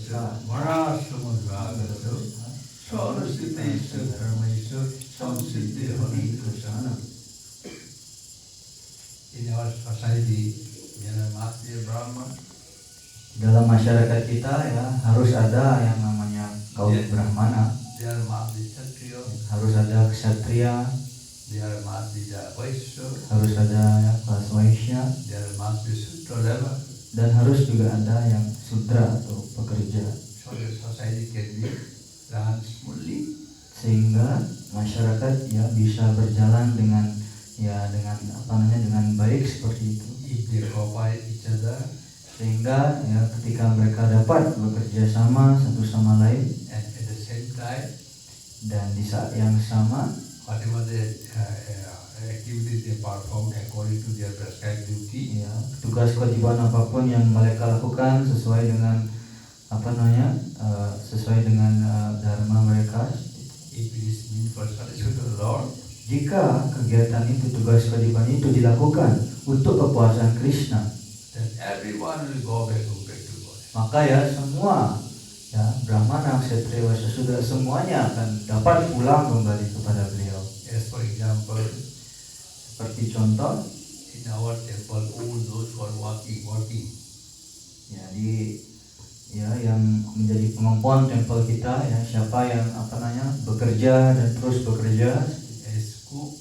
Krishna Marashamudvagato Sarasitesha Dharmaisha Samsiddhi Hari Krishna. In our society, Masya Brahma. Dalam masyarakat kita ya harus ada yang namanya kaum Brahmana. Harus ada ksatria. Harus ada ya, kelas Vaishya. Dan harus juga ada yang sudra atau pekerja. Sehingga masyarakat ya bisa berjalan dengan baik seperti itu. Sehingga ya ketika mereka dapat bekerja sama satu sama lain, dan di saat yang sama whatever the activities they perform according to their prescribed duty, ya, tugas kewajiban apapun yang mereka lakukan sesuai dengan sesuai dengan dharma mereka. If it is meant for service to the Lord, jika kegiatan itu, tugas kewajiban itu dilakukan untuk kepuasan Krishna, then everyone will go back to God. Maka ya semua ya Brahmana, Kshatriya, Vaishya, Sudra semuanya akan dapat pulang kembali kepada beliau. As for example, seperti contoh in our temple, all those who are working. Ya yang menjadi pengompon tempel kita ya, siapa yang bekerja dan terus bekerja, as cook,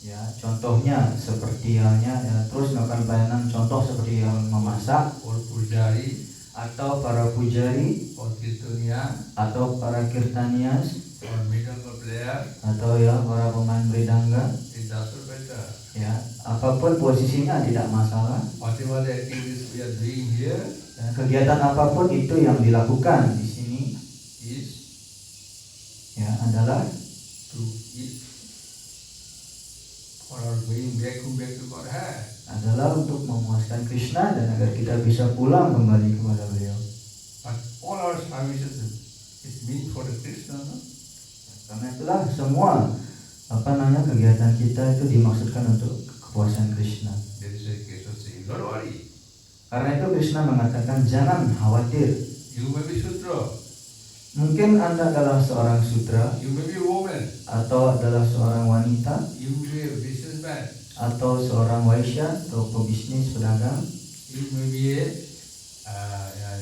ya contohnya seperti halnya ya, terus melakukan pelayanan, contoh seperti yang memasak, or pujari, atau para pujari, or kirtaniya, atau para kirtanias, or mridanga player, atau ya para pemain mridanga. It doesn't matter. Ya, apapun posisinya tidak masalah. Whatever the activities we are doing here, dan kegiatan apapun itu yang dilakukan di sini is ya adalah to eat for our going back to God. Adalah untuk memuaskan Krishna dan agar kita bisa pulang kembali kepada beliau. But all our services is meant for the Krishna, no? Karena itulah semua kegiatan kita itu dimaksudkan untuk kepuasan Krishna. There is a Krishna saying, don't worry. Karena itu Krishna mengatakan jangan khawatir. You may be Sudra. Mungkin Anda adalah seorang Sudra. You may be a woman. Atau adalah seorang wanita. You may be a businessman. Atau seorang Vaishya atau pebisnis, pedagang. You may be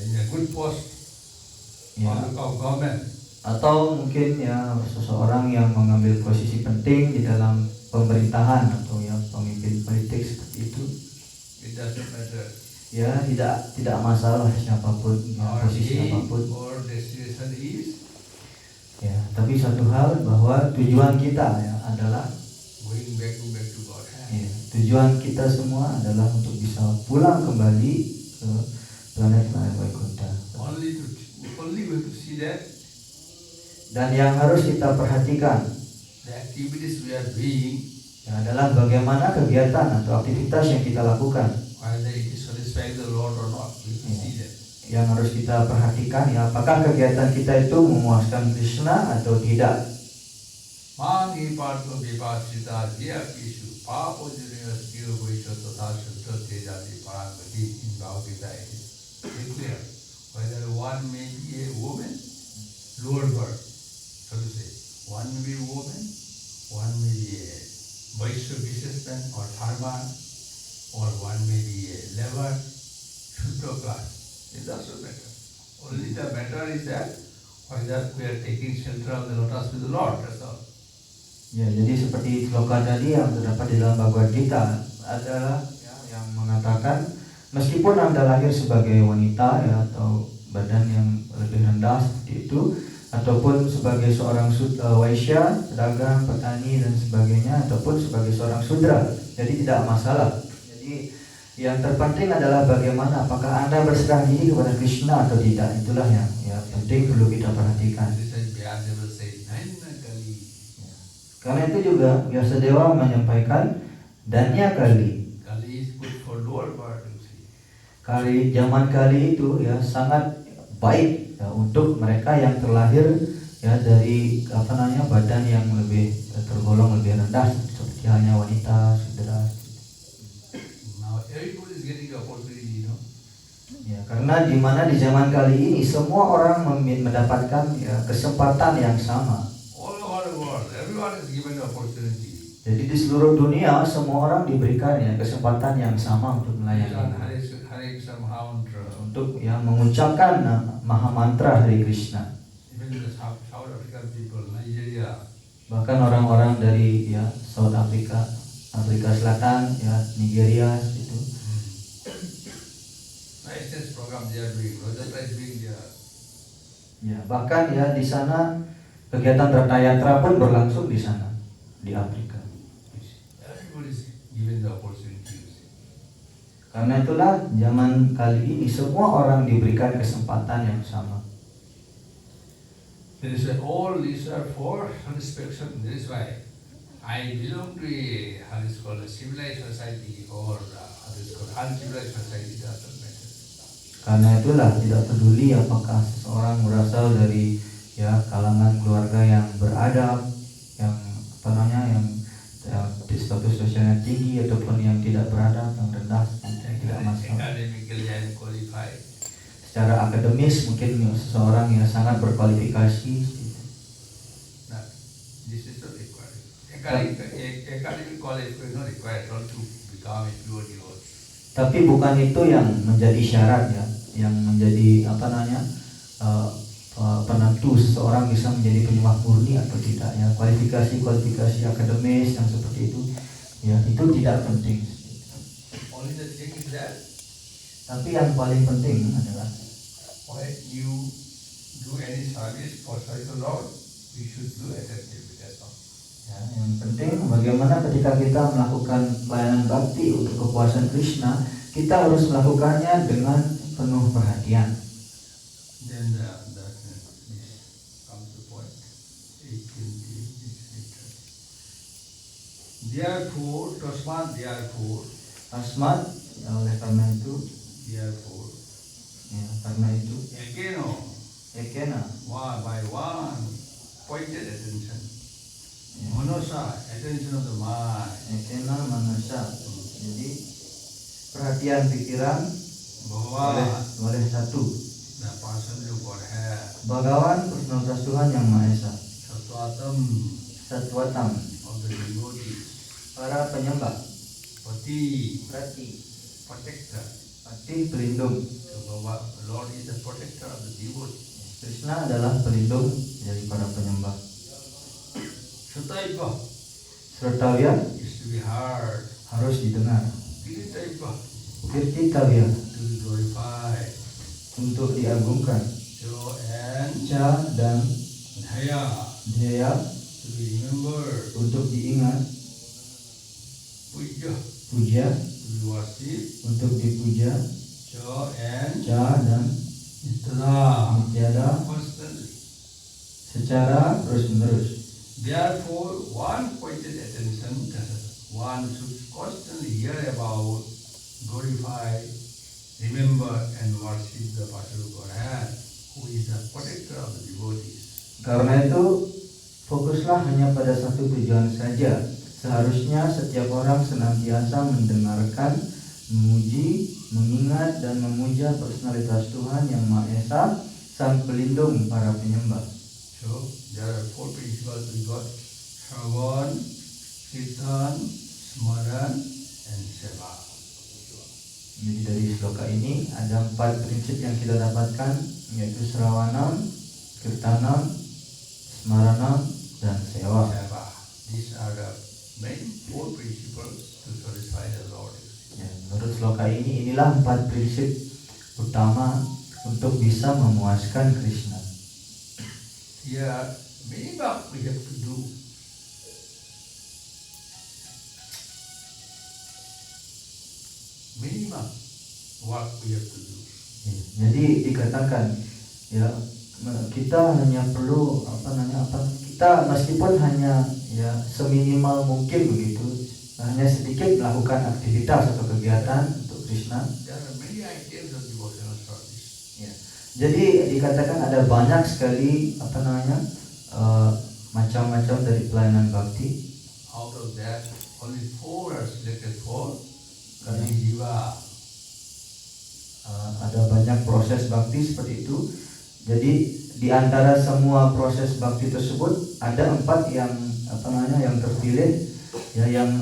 in a good post of government. Atau mungkin ya seseorang yang mengambil posisi penting di dalam pemerintahan atau ya pemimpin politik seperti itu. It doesn't matter. Ya tidak masalah siapapun ya, posisi apapun. Or destination is. Ya, tapi satu hal bahwa tujuan kita ya adalah going back to God. Ya, tujuan kita semua adalah untuk bisa pulang kembali ke planet Vaikuntha. Only we have to see that. Dan yang harus kita perhatikan, the activities we are doing, ya, adalah bagaimana kegiatan atau aktivitas yang kita lakukan. Whether it is satisfying the Lord or not, we have to see that. Yang harus kita perhatikan ya, apakah kegiatan kita itu memuaskan Krishna atau tidak. Mangi parto vipasita dia pisu papo junior skill vaisya tata sutta tejati parangati in Bhagavad Gita is clear. Whether one may be a woman, lower birth, so to say. One may be a woman, one may be a Vaishya businessman or farmer, or one may be a labor, Shudra class. It doesn't matter. Only the matter is that whether we are taking shelter of the lotus with the Lord, that's all. Ya, jadi seperti sloka tadi yang terdapat di dalam Bhagavad Gita adalah ya, yang mengatakan meskipun Anda lahir sebagai wanita ya, atau badan yang lebih rendah seperti itu, ataupun sebagai seorang Vaishya, pedagang, petani dan sebagainya, ataupun sebagai seorang Sudra, jadi tidak masalah. Jadi yang terpenting adalah bagaimana, apakah Anda berserah diri kepada Krishna atau tidak. Itulah yang ya penting perlu kita perhatikan. Karena itu juga Vyasadeva menyampaikan Danya Kali. Zaman Kali itu ya sangat baik ya, untuk mereka yang terlahir ya dari badan yang lebih tergolong lebih rendah seperti halnya wanita, Sudra. Ya, karena di mana di zaman kali ini semua orang mendapatkan ya kesempatan yang sama. All over the world, everyone is given the opportunity. Jadi di seluruh dunia semua orang diberikan ya kesempatan yang sama untuk melayani, Hare Krishna Mahamantra. untuk yang mengucapkan Maha Mantra Hare Krishna. Even the South African people, Nigeria, Bahkan orang-orang dari ya South Africa, Afrika Selatan, ya Nigeria itu. nice program they are doing. Rojatra is being there. Ya, bahkan ya di sana kegiatan Ratayatra pun berlangsung di sana di Afrika. Everybody is given the opportunity. Karena itulah zaman kali ini semua orang diberikan kesempatan yang sama. There is all these are for satisfaction. That is why I belong to how is called a civilized society or how is called uncivilized society. Doesn't matter. Karena itulah tidak peduli apakah seseorang berasal dari ya kalangan keluarga yang beradab, yang apa namanya yang di status sosialnya tinggi ataupun yang tidak beradab, yang rendah, tidak masalah. Academically I am qualified. Secara akademis mungkin seseorang yang sangat berkualifikasi. Nah, this is not required. Academic qualification is not required to become a pure devotee. Tapi bukan itu yang menjadi syarat ya, yang menjadi apa namanya penentu seseorang bisa menjadi penyembah murni atau tidak ya. Kualifikasi akademis yang seperti itu ya itu tidak penting. Only the thing is that Tapi yang paling penting adalah when you do any service for the Lord, you should do attentively. That's all. ya, yang penting bagaimana ketika kita melakukan pelayanan bakti untuk kepuasan Krishna, kita harus melakukannya dengan penuh perhatian. Then this comes to point 18. Therefore, Asmat ya, oleh karena itu therefore, ya, karena itu again, ekena one by one, pointed attention. ya, Manasa, attention of the mind. ekena manasa. Jadi perhatian pikiran oleh satu. The person you Godhead. Bhagawan Personalitas Tuhan Yang Maha Esa. Satwatam Of the devotees. para penyembah. Pati, Prati protector. Pati pelindung. So Lord is the protector of the devotees. Krishna adalah pelindung dari para penyembah. Sutaipa Sertavya is to be heard. harus didengar. Kiritaipa Kirtitavya to be glorified. untuk diagungkan. So and Ca dan Dhaya Jaya to be remembered. untuk diingat. Puja Puja to be worshipped. untuk dipuja. So and Ca dan Nitya Nityada constantly. secara terus menerus. Therefore, one pointed attention, one should constantly hear about, glorify, remember and worship the Personal Godhead, who is the protector of the devotees. Karena itu fokuslah hanya pada satu tujuan saja. Seharusnya setiap orang senantiasa mendengarkan, memuji, mengingat dan memuja personalitas Tuhan Yang Maha Esa, Sang Pelindung para penyembah. So, there are four principles we got: Shravan, Kirtan, Smaran, and Seva. Jadi dari sloka ini ada 4 prinsip yang kita dapatkan, yaitu Sravanam, Kirtanam, Smaranam, dan Sewa. Seva. These are the main four principles to satisfy the Lord. Ya, menurut sloka ini, inilah 4 prinsip utama untuk bisa memuaskan Krishna. Here, many work we have to do. Minimum work we have to do. Ya, jadi dikatakan ya kita hanya perlu kita meskipun hanya ya seminimal mungkin begitu, hanya sedikit melakukan aktivitas atau kegiatan untuk Krishna. There are many items of devotional service. Ya. Jadi dikatakan ada banyak sekali macam-macam dari pelayanan bakti. Out of that, only 4 are selected for Kali Jiva. ada banyak proses bakti seperti itu. Jadi di antara semua proses bakti tersebut ada 4 yang yang terpilih ya, yang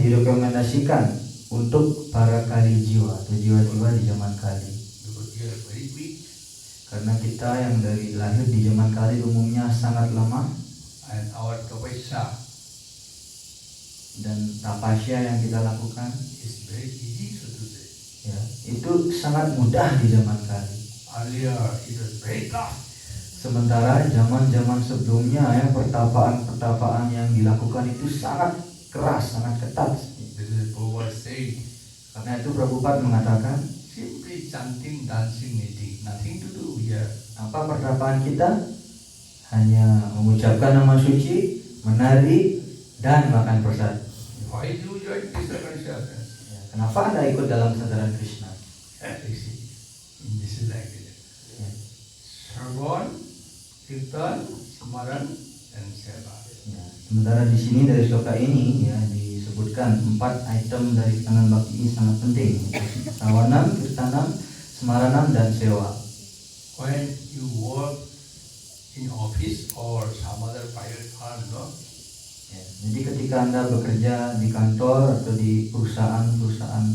direkomendasikan untuk para kali jiwa atau jiwa-jiwa di zaman kali. Because we are very weak Karena kita yang dari lahir di zaman kali umumnya sangat lemah, and our tapasya dan tapasya yang kita lakukan is very easy, so to say. ya itu sangat mudah di zaman kali. Earlier it was very tough. Sementara zaman-zaman sebelumnya ya, pertapaan-pertapaan yang dilakukan itu sangat keras, sangat ketat. This is Prabhupada saying, Karena itu Prabhupada mengatakan, simply chanting, dancing, eating, nothing to do here. apa pertapaan kita? Hanya mengucapkan nama suci, menari, dan makan prasad. Why do you join Krishna consciousness? Ya, kenapa Anda ikut dalam kesadaran Krishna? You see, this is like this. Ya. Sarvan, Kirtan, Smaran, and Seva. Ya, sementara di sini dari sloka ini ya disebutkan 4 item dari kenangan bakti ini sangat penting. Sawanam, Kirtanam, Smaranam, dan Sewa. When you work in office or some other private firm, no? Ya, jadi ketika Anda bekerja di kantor atau di perusahaan-perusahaan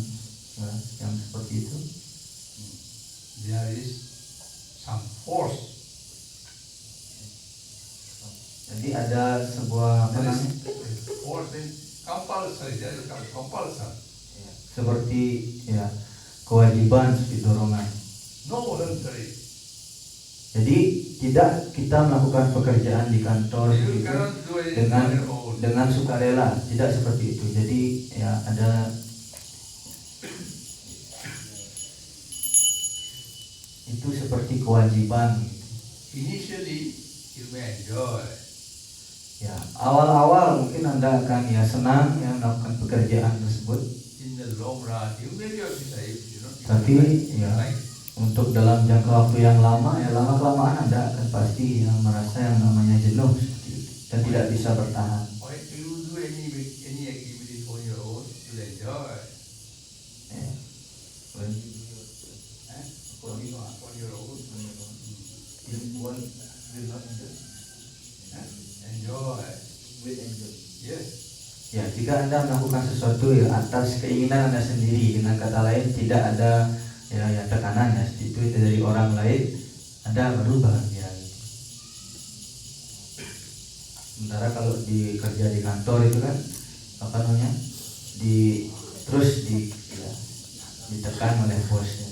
ya, yang seperti itu, There is some force. jadi ada sebuah There is force in compulsory. There is compulsion. ya, seperti ya kewajiban seperti dorongan. No voluntary. Jadi tidak kita melakukan pekerjaan di kantor You gitu cannot do it dengan on your own. dengan sukarela, tidak seperti itu. Jadi ya ada itu seperti kewajiban gitu. Initially, you may enjoy. Ya, awal-awal mungkin Anda akan ya senang ya melakukan pekerjaan tersebut. In the long run, you may be safe, you know. Tapi ya Like, untuk dalam jangka waktu yang lama ya lama-kelamaan Anda akan pasti ya merasa yang namanya jenuh seperti itu, dan tidak bisa bertahan. when you do any activity on your own, you enjoy. Ya. On your own. Enjoy. Yes. Ya, jika Anda melakukan sesuatu ya atas keinginan Anda sendiri, dengan kata lain tidak ada ya tekanan ya, itu dari orang lain, Anda baru bahagia. Sementara kalau kerja di kantor itu kan terus ditekan oleh bosnya.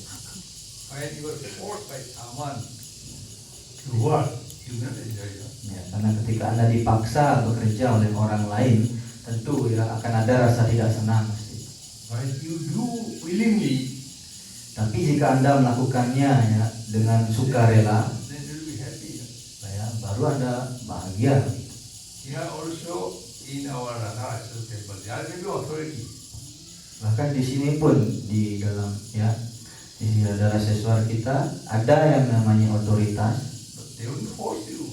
When you are forced by someone to work, you will not enjoy it. Ya, karena ketika Anda dipaksa bekerja oleh orang lain, tentu ya akan ada rasa tidak senang pasti. When you do willingly, Tapi jika Anda melakukannya ya dengan sukarela, then you will be happy. ya, baru Anda bahagia. Here also in our Radha temple, there may be authority. Bahkan di sini pun di dalam ya di Radha Seswar kita ada yang namanya otoritas. They will force you.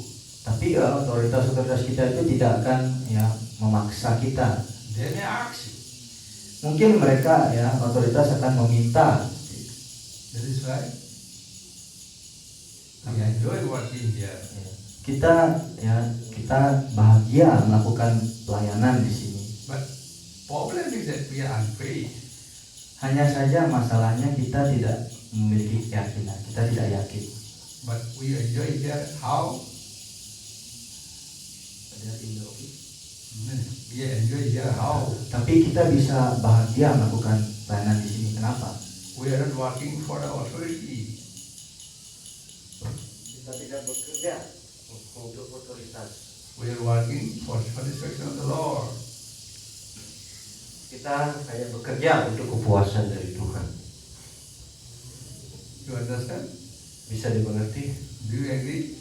Tapi ya otoritas kita itu tidak akan ya memaksa kita. They may ask you. Mungkin mereka ya otoritas akan meminta. That is why we enjoy working here. Ya, kita bahagia melakukan pelayanan di sini. But problem is that we are unfaith. Hanya saja masalahnya kita tidak memiliki keyakinan, kita tidak yakin. But we enjoy here how? We enjoy here how? Tapi kita bisa bahagia melakukan pelayanan di sini. Kenapa? We are not working for the authority. Kita tidak bekerja untuk otoritas. We are working for satisfaction of the Lord. Kita hanya bekerja untuk kepuasan dari Tuhan. You understand? Bisa dimengerti? Do you agree?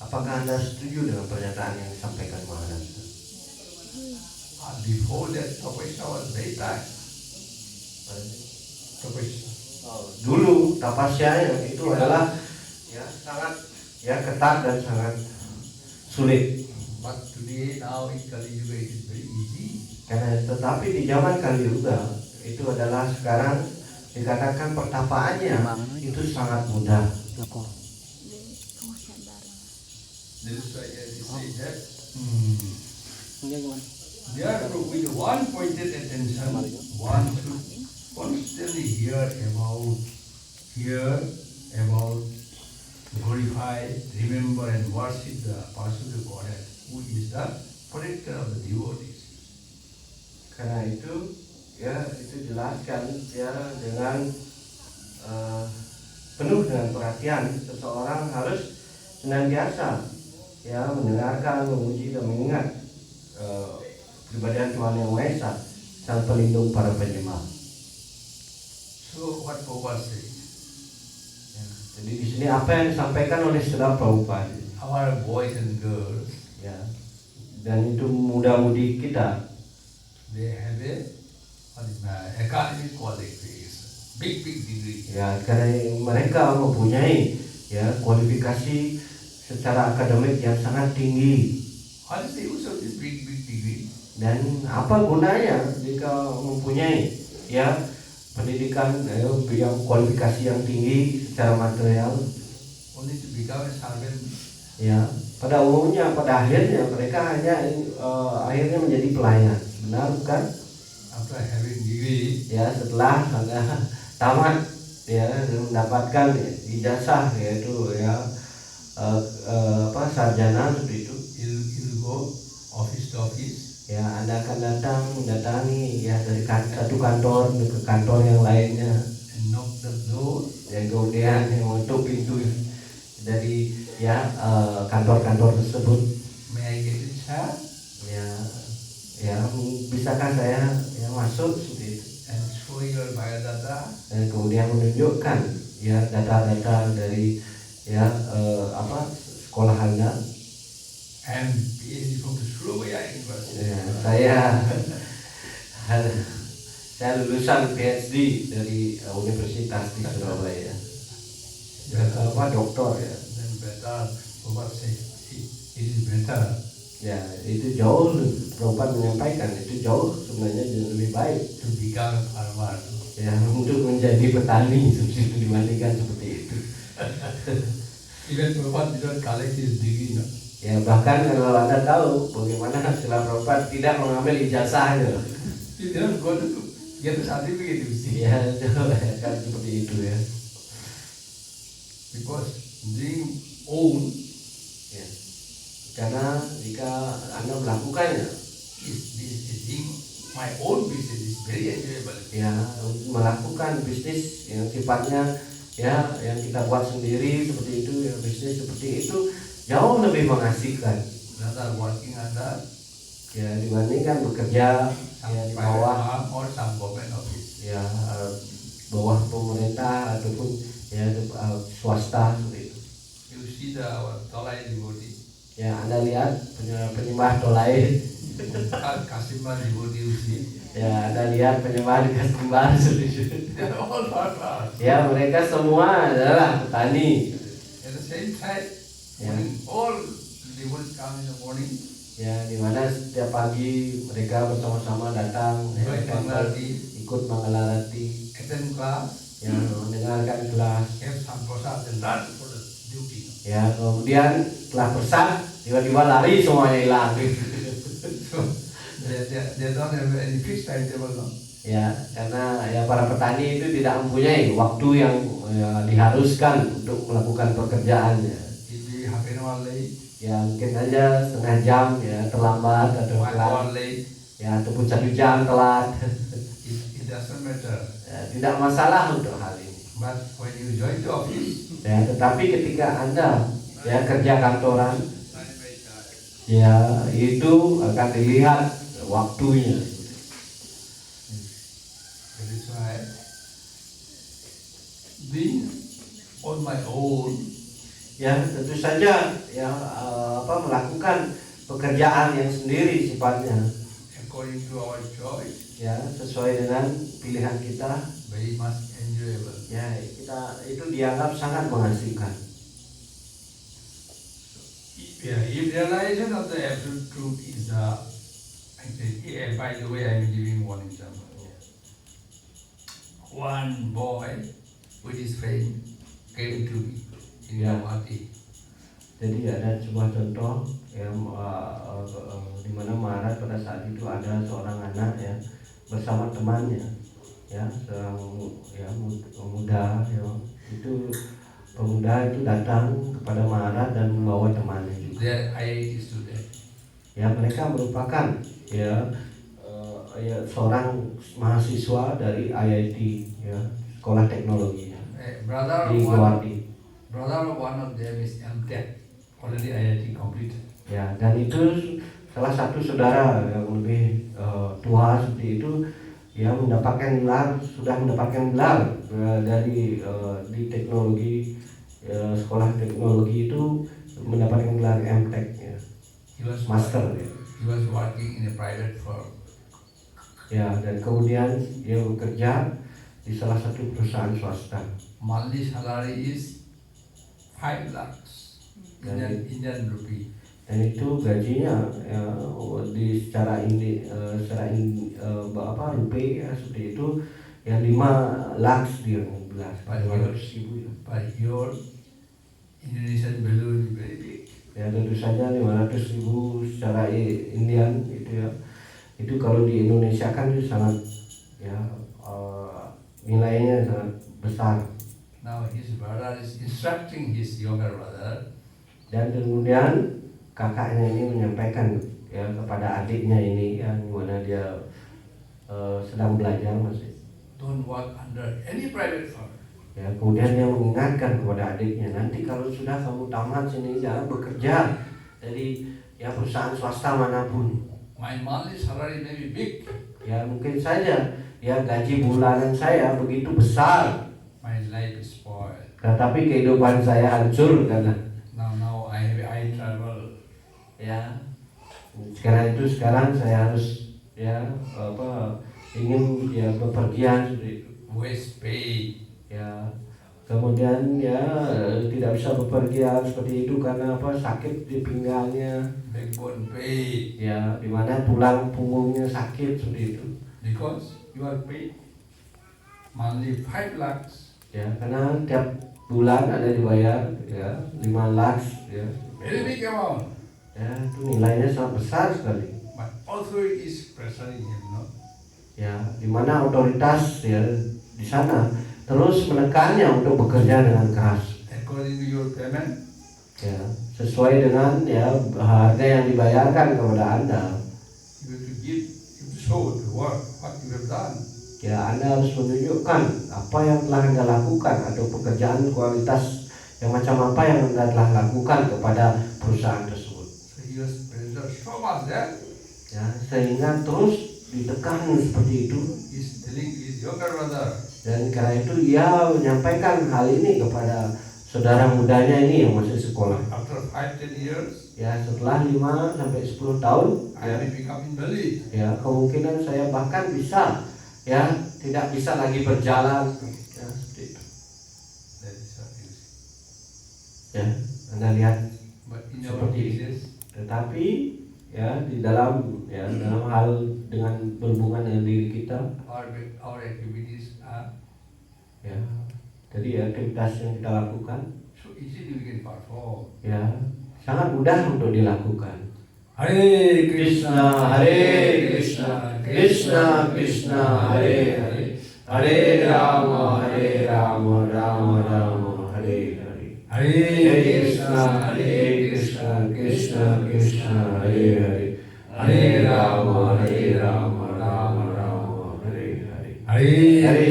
Apakah Anda setuju dengan pernyataan yang disampaikan Maharaj? Before that, tapasya was very tight. Tapasya. Dulu tapasya itu adalah ya sangat ya ketat dan sangat sulit. But today, now in Kali Yuga, it is very easy. Tetapi di zaman Kali Yuga itu adalah sekarang dikatakan pertapaannya itu sangat mudah. This is why he say that therefore with one pointed attention, one should constantly hear about, glorify, remember and worship the personal Godhead, who is the protector of the devotees. Karena itu ya itu jelaskan ya dengan penuh dengan perhatian seseorang harus senantiasa ya mendengarkan, memuji dan mengingat pribadian Tuhan Yang Maha Esa, Sang Pelindung para penyembah. So what Prabhupada says? Ya, jadi di sini apa yang disampaikan oleh Srila Prabhupada? Our boys and girls, Ya, dan itu muda-mudi kita, they have academic qualification, big degree. ya karena mereka mempunyai ya kualifikasi secara akademik yang sangat tinggi. What is the use of this big degree? Dan apa gunanya jika mempunyai ya pendidikan yang kualifikasi yang tinggi secara material? Only to become a servant. Ya, pada umumnya, pada akhirnya mereka hanya akhirnya menjadi pelayan, benar bukan? After having degree, Ya, setelah tamat ya mendapatkan ijazah yaitu ya sarjana seperti itu. you'll go office to office. Ya, Anda akan mendatangi ya dari satu kantor ke kantor yang lainnya. And knock the door. Dan kemudian yang mengetuk pintu dari ya kantor-kantor tersebut. May I get a chair? Ya, bisakah saya ya masuk seperti itu? And show your biodata. Dan kemudian menunjukkan ya data-data dari ya sekolah Anda. And PhD from the Surabaya University. Ya, saya lulusan PhD dari Universitas di Surabaya. Doktor ya. Then better, Prabhupada say, it is better Ya, itu jauh, Prabhupada menyampaikan itu jauh sebenarnya lebih baik to become a farmer. ya untuk menjadi petani dibandingkan seperti itu. Even Prabhupada didn't collect his degree. No? Ya, bahkan kalau Anda tahu bagaimana Srila Prabhupada tidak mengambil ijazahnya. He didn't go to get the certificate, you see. Ya, kan seperti itu ya. Because doing own Ya. Karena jika Anda melakukannya, doing my own business is very enjoyable. ya melakukan bisnis yang sifatnya ya yang kita buat sendiri seperti itu, ya bisnis seperti itu jauh lebih mengasihkan. Rather working under Ya dibandingkan bekerja ya di bawah or some government office. ya bawah pemerintah ataupun ya swasta seperti itu. You see our Tolai devotee, Ya, Anda lihat penyembah Tolai. Kasimba devotee, you see. Ya, Anda lihat penyembah di Kasimbar seperti itu. They are all farmers. Ya, mereka semua adalah petani. At the same time, Yeah. morning, all devotees come in the morning. Ya, di mana setiap pagi mereka bersama-sama datang ya, Join Mangalarati, ikut Mangalarati, attend class, yang mendengarkan kelas. have some prasad and run for the duty. Ya, kemudian setelah pesan tiba-tiba lari semuanya hilang. So they don't have any fixed timetable, no? Ya, karena ya para petani itu tidak mempunyai waktu yang ya, diharuskan untuk melakukan pekerjaannya. It may be half an hour late, Ya, mungkin aja setengah jam ya terlambat atau 1 telat. hour late. Ya, ataupun 1 jam telat. It doesn't matter. Ya, tidak masalah untuk hal ini. But when you join the office, Ya, tetapi ketika Anda ya kerja kantoran, ya itu akan dilihat waktunya. that is why being on my own, Ya, tentu saja ya melakukan pekerjaan yang sendiri sifatnya according to our choice, ya sesuai dengan pilihan kita. very much enjoyable. Ya, kita itu dianggap sangat mengasihkan. Yeah, if realization of the absolute truth is the, by the way, I am giving one example. one boy with his friend came to me in Yeah. Almaty. Jadi ada sebuah contoh yang di mana Maharaj pada saat itu ada seorang anak ya bersama temannya ya seorang pemuda ya itu pemuda itu datang kepada Maharaj dan membawa temannya juga. They are IIT student. Ya mereka merupakan seorang mahasiswa dari IIT ya sekolah teknologi Brother di of Guwahati. one of them is MTech, already IIT completed. Ya, dan itu salah satu saudara yang lebih tua seperti itu yang sudah mendapatkan gelar dari di teknologi sekolah teknologi itu mendapatkan gelar MTech ya, master ya. He was working in a private firm. Ya, dan kemudian dia bekerja di salah satu perusahaan swasta. Monthly salary is 5 lakhs Indian rupee. Dan itu gajinya ya, secara rupiah ya, seperti itu ya 5 lakhs dia belas Per ribu ya. But your Indonesian value is very big. Ya tentu saja 500.000 secara Indian itu ya. Itu kalau di Indonesia kan itu sangat ya nilainya sangat besar. Now his brother is instructing his younger brother. Dan kemudian kakaknya ini menyampaikan ya kepada adiknya ini yang mana dia sedang belajar masih. Don't work under any private firm. Ya kemudian dia mengingatkan kepada adiknya, nanti kalau sudah kamu tamat sini jangan bekerja dari ya perusahaan swasta manapun. My monthly salary may be big. Ya mungkin saja ya gaji bulanan saya begitu besar. My life is spoiled. Tetapi kehidupan saya hancur karena Now I travel. ya sekarang saya harus ya ingin ya bepergian seperti itu. Waste pay. Ya kemudian ya tidak bisa bepergian seperti itu karena sakit di pinggangnya. Backbone pay. Ya dimana tulang punggungnya sakit seperti itu. Because you are paid monthly 5 lakhs. Ya karena tiap bulan ada dibayar ya 5 lakhs ya. Very big amount. Ya itu nilainya sangat besar sekali. But authority is pressuring him, no? Ya dimana otoritas ya di sana terus menekannya untuk bekerja dengan keras. According to your payment. Ya sesuai dengan ya harga yang dibayarkan kepada Anda. You have to give, you have to show the work what you have done. Ya Anda harus menunjukkan apa yang telah Anda lakukan atau pekerjaan kualitas yang macam apa yang Anda telah lakukan kepada perusahaan tersebut. So he was pressured so much that Ya sehingga terus ditekan seperti itu. he's telling his younger brother. Dan karena itu ia menyampaikan hal ini kepada saudara mudanya ini yang masih sekolah. After 5-10 years, Ya setelah 5 sampai 10 tahun I may become invalid. ya kemungkinan saya bahkan bisa ya tidak bisa lagi berjalan ya seperti itu. That is what it is. Ya Anda lihat But in our seperti itu. cases, Tetapi ya dalam hal dengan berhubungan dengan diri kita our activities are ya jadi aktivitas yang kita lakukan so easily we can perform. ya sangat mudah untuk dilakukan. Hare Krishna, Hare Krishna, Krishna Krishna, Hare Hare, Hare Rama, Rama Rama, Hare Hare. Hare Krishna, Krishna Krishna, Hare Hare, Hare Rama, Rama Rama, Hare Hare. Hare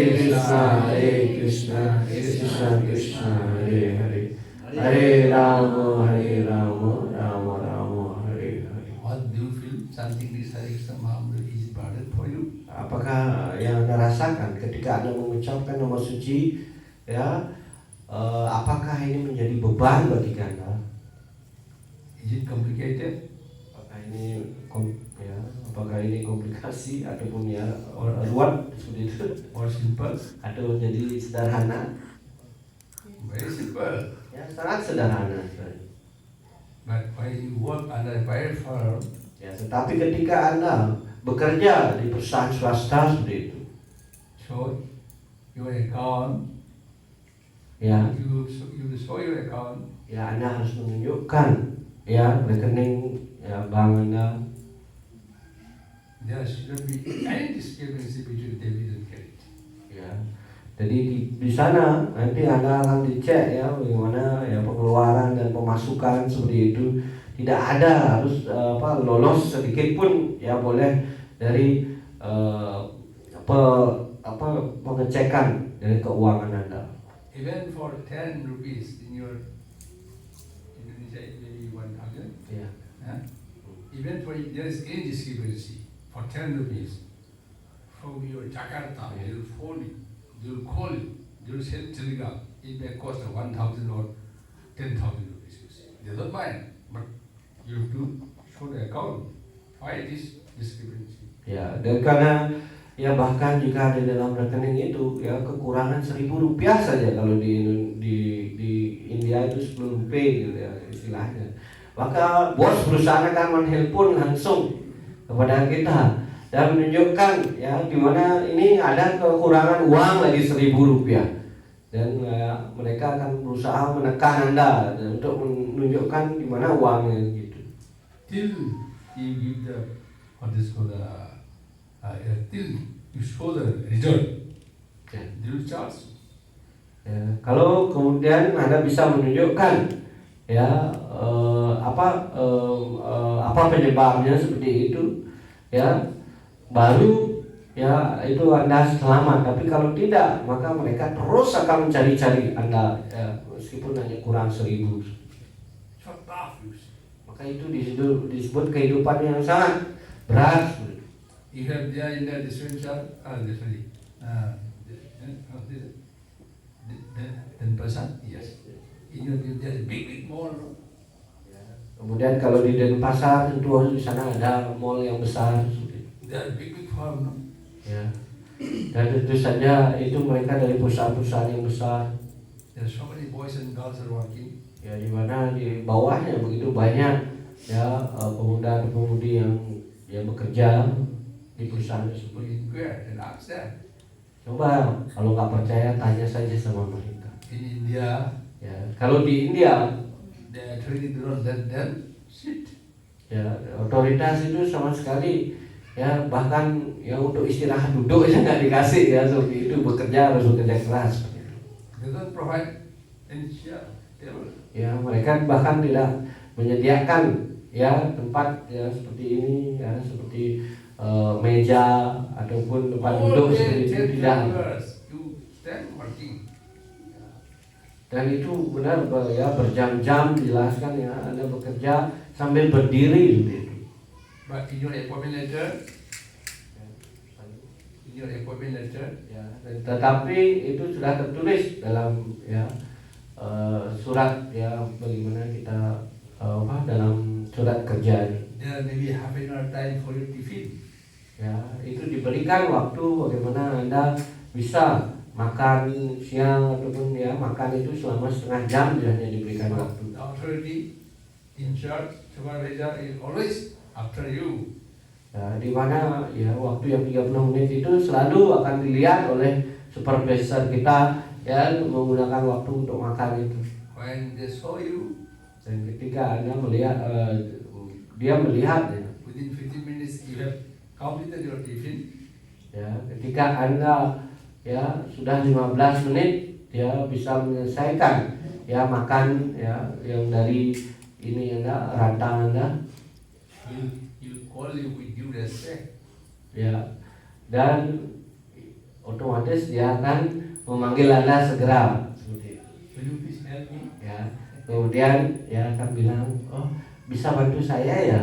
Krishna, Krishna Krishna, Hare Hare, Hare Rama, Rama Rama, Hare Hare. What do you feel chanting this Hare Krishna Mahamudra is burden for you? Apakah yang Anda rasakan ketika Anda mengucapkan nama suci ya apakah ini menjadi beban bagi Anda? Is it complicated? Apakah ini komplikasi ataupun ya ruwet seperti itu or simple? atau jadi sederhana? Very simple. Ya sangat sederhana. But when you work under a private firm, Ya tetapi ketika Anda bekerja di perusahaan swasta seperti itu, so your account. Ya, You show your account. ya Anda harus menunjukkan ya rekening ya bank Anda. There shouldn't be any discrepancy between debit and credit. Ya, jadi di sana nanti Anda akan dicek ya bagaimana ya pengeluaran dan pemasukan seperti itu. Tidak ada harus lolos sedikit pun ya boleh dari pengecekan dari keuangan Anda. Even for 10 rupees in your Indonesia, maybe 1,000. Ya. Even for there is any discrepancy for 10 rupees from your Jakarta, they will phone you, they will call you, they will send telegram. It may cost 1,000 or 10,000 rupees. They don't mind, but you have to show the account. Why this discrepancy? Ya, dan karena ya bahkan jika ada dalam rekening itu ya kekurangan Rp1.000 saja kalau di India itu 10 rupiah gitu ya istilahnya. Maka bos perusahaan akan menelpon langsung kepada kita dan menunjukkan ya gimana ini ada kekurangan uang lagi Rp1.000 dan mereka akan berusaha menekan Anda untuk menunjukkan gimana uangnya gitu. Till you give the till you show the result, Ya. they will charge. Ya, kalau kemudian Anda bisa menunjukkan ya apa penyebabnya seperti itu ya baru ya itu Anda selamat. Tapi kalau tidak maka mereka terus akan mencari-cari Anda ya, meskipun hanya kurang 1.000. So tough, you see. Maka itu disebut kehidupan yang sangat berat. You have there in the dispensary, then person, yes. In your there's big mall. Kemudian kalau di Denpasar tentu di sana ada mall yang besar. There are big farm. No? Ya. Dan tentu saja itu mereka dari perusahaan-perusahaan yang besar. There are so many boys and girls are working. Ya di mana di bawahnya begitu banyak ya pemuda-pemudi yang bekerja di perusahaan tersebut. We inquire and ask them. Coba kalau nggak percaya tanya saja sama mereka. In India, Ya kalau di India the authority do not let them sit. ya otoritas itu sama sekali ya bahkan ya untuk istirahat duduk aja nggak dikasih ya seperti itu, bekerja harus bekerja keras. They don't provide any chair, table. Ya mereka bahkan tidak menyediakan ya tempat ya seperti ini ya seperti meja ataupun tempat duduk seperti itu tidak. You stand working. Dan itu benar ya berjam-jam dijelaskan ya Anda bekerja sambil berdiri gitu. But in your appointment letter, Ya, tetapi itu sudah tertulis dalam ya surat ya bagaimana kita dalam surat kerja. there may be half an hour time for your tiffin. Ya, itu diberikan waktu bagaimana Anda bisa makan siang ataupun ya makan itu selama setengah jam hanya diberikan waktu. The authority in charge, supervisor is always after you. Ya, di mana ya waktu yang 30 menit itu selalu akan dilihat oleh supervisor kita ya menggunakan waktu untuk makan itu. When they saw you, Dan ketika Anda melihat dia melihat ya, within 15 minutes you have completed your tiffin. ya ketika Anda ya sudah 15 menit ya bisa menyelesaikan ya makan ya yang dari ini Anda rantang Anda You call you with due respect. ya dan otomatis dia akan memanggil Anda segera seperti itu. Will you please help me? Ya kemudian ya akan bilang oh bisa bantu saya ya.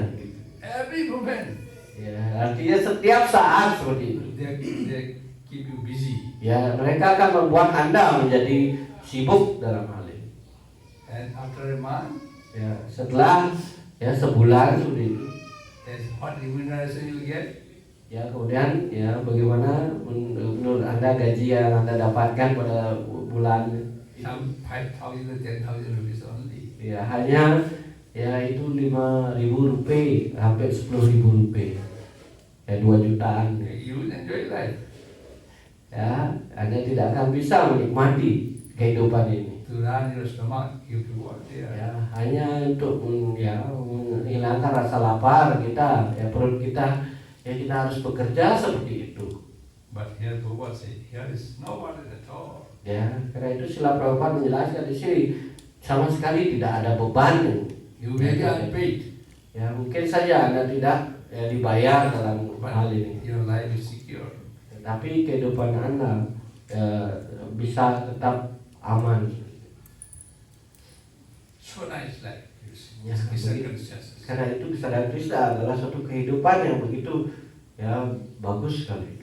Every moment Ya artinya setiap saat seperti itu. they keep you busy. Ya mereka akan membuat Anda menjadi sibuk dalam hal ini. And after a month, Ya setelah ya sebulan seperti itu. that's what remuneration you get. Ya kemudian ya bagaimana menurut Anda gaji yang Anda dapatkan pada bulan Some 5,000 or 10,000 rupees only. ya hanya ya itu 5.000 rupiah sampai 10.000 rupiah ya 2 jutaan. You will enjoy life. Ya, Anda tidak akan bisa menikmati kehidupan ini. To run your stomach, you have to work there. Ya, hanya untuk menghilangkan rasa lapar kita, ya perut kita, ya kita harus bekerja seperti itu. But here Prabhupada said, here is no burden at all. Ya, karena itu Srila Prabhupada menjelaskan di sini sama sekali tidak ada beban. You may be unpaid, Ya, mungkin saja Anda tidak dibayar dalam hal but ini. your life is secure. Tapi kehidupan Anda bisa tetap aman. So nice life, you see. Ya, It's begitu. circumstances. Karena itu kesadaran Krishna adalah suatu kehidupan yang begitu ya bagus sekali.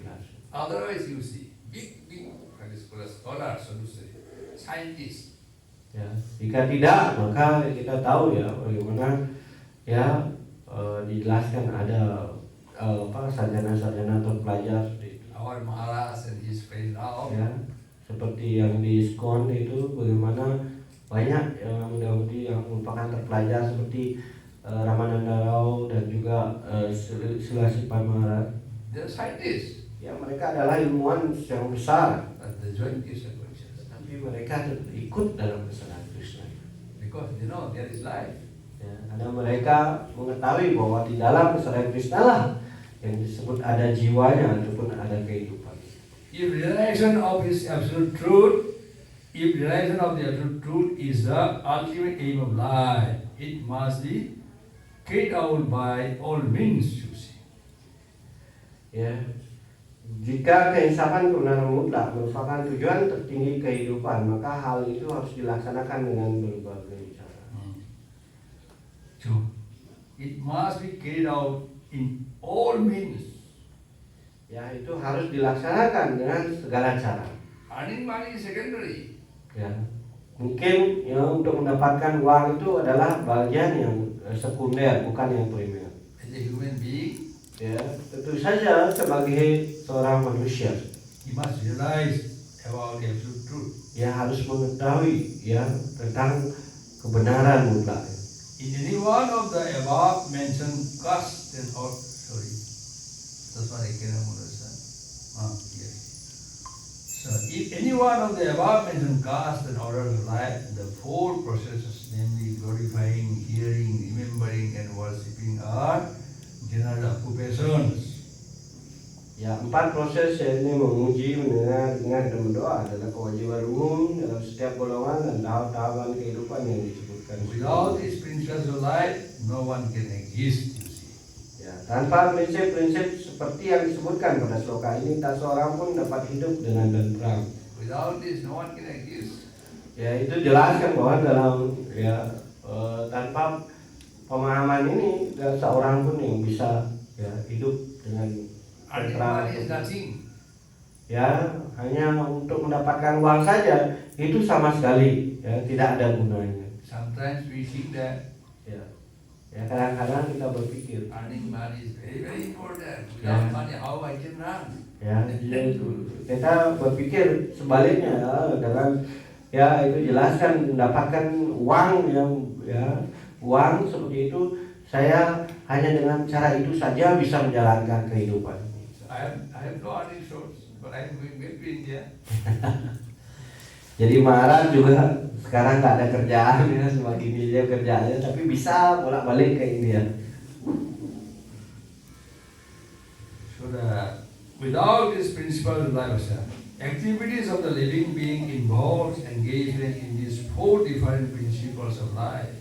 Otherwise, you see, big scholars, so to say, scientists. Ya, jika tidak maka kita tahu ya bagaimana ya dijelaskan ada sarjana-sarjana atau pelajar seperti itu. Our Maharaj and his friend now, Ya, seperti yang di ISKCON itu bagaimana banyak yang muda-mudi yang merupakan terpelajar seperti Ramananda Rao dan juga Silasipan Maharaj. they're scientists, Ya, mereka adalah ilmuwan yang besar, but they join Krishna consciousness tapi mereka ikut dalam kesadaran Krishna. because they know there is life. Ya, karena mereka mengetahui bahwa di dalam kesadaran Krishna lah yang disebut ada jiwanya ataupun ada kehidupan. If realization of his absolute truth, if realization of the absolute truth is the ultimate aim of life, it must be carried out by all means, you see. Ya, jika keinsafan kebenaran mutlak merupakan tujuan tertinggi kehidupan, maka hal itu harus dilaksanakan dengan berbagai cara. So, it must be carried out in all means. Ya, itu harus dilaksanakan dengan segala cara. Earning money is secondary. Ya, mungkin ya untuk mendapatkan uang itu adalah bagian yang sekunder, bukan yang primer. As a human being, Ya, tentu saja sebagai seorang manusia, he must realize about the absolute truth. ya harus mengetahui ya tentang kebenaran mutlak. In any one of the above mentioned caste and that's what I can understand. Yes. So, if any one of the above mentioned caste and order of life, the four processes, namely glorifying, hearing, remembering, and worshipping, are general occupations. Ya, 4 proses yaitu memuji, mendengar, ingat, dan berdoa adalah kewajiban umum dalam setiap golongan dan tahap-tahapan kehidupan yang disebutkan. Without these principles of life, no one can exist, you see. Ya, tanpa prinsip-prinsip seperti yang disebutkan pada sloka ini, tak seorang pun dapat hidup dengan tenteram. Without this, no one can exist. Ya, itu jelaskan bahwa dalam tanpa pemahaman ini tidak seorang pun yang bisa ya hidup dengan Earning tenteram. money is nothing. Ya, hanya untuk mendapatkan uang saja itu sama sekali ya tidak ada gunanya. Sometimes we think that Ya, ya kadang-kadang kita berpikir earning money is very, very important. Yeah. Without money, how I can run? ya kita berpikir sebaliknya ya, dengan ya itu jelaskan mendapatkan uang yang ya uang seperti itu saya hanya dengan cara itu saja bisa menjalankan kehidupan. I have no earning source, but I am going back to India. Jadi Maharaj juga sekarang nggak ada kerjaan ya, semakin dia kerjaannya tapi bisa bolak-balik ke India. So without this principle of life, activities of the living being involves engagement in these 4 different principles of life.